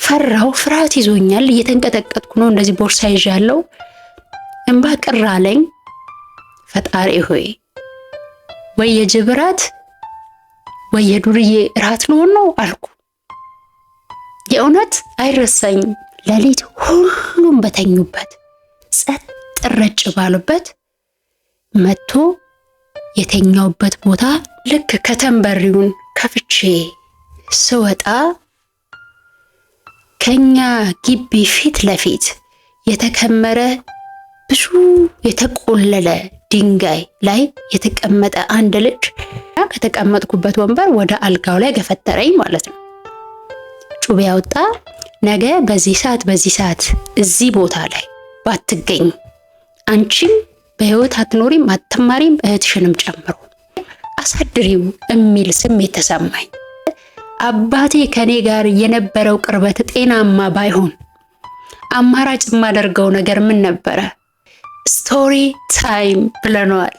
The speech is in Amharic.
ፈራው፣ ፍርሃት ይዞኛል። እየተንቀጠቀጥኩ ነው። እንደዚህ ቦርሳ ይዣለሁ። እንባ ቅር አለኝ። ፈጣሪ ሆይ ወይ የጅብ ራት ወይ የዱርዬ ራት ልሆን ነው አልኩ። የእውነት አይረሳኝም። ሌሊት ሁሉም በተኙበት ጸጥ ረጭ ባሉበት መጥቶ የተኛውበት ቦታ ልክ ከተንበሪውን ከፍቼ ስወጣ ከኛ ግቢ ፊት ለፊት የተከመረ ብዙ የተቆለለ ድንጋይ ላይ የተቀመጠ አንድ ልጅ ከተቀመጥኩበት ወንበር ወደ አልጋው ላይ ገፈተረኝ ማለት ነው። ጩቤ ያወጣ። ነገ በዚህ ሰዓት እዚህ ቦታ ላይ ባትገኝ አንቺም በህይወት አትኖሪም፣ አትማሪም፣ እህትሽንም ጨምሮ አሳድሪው የሚል ስሜት ተሰማኝ። አባቴ ከኔ ጋር የነበረው ቅርበት ጤናማ ባይሆን አማራጭ የማደርገው ነገር ምን ነበረ? ስቶሪ ታይም ብለነዋል።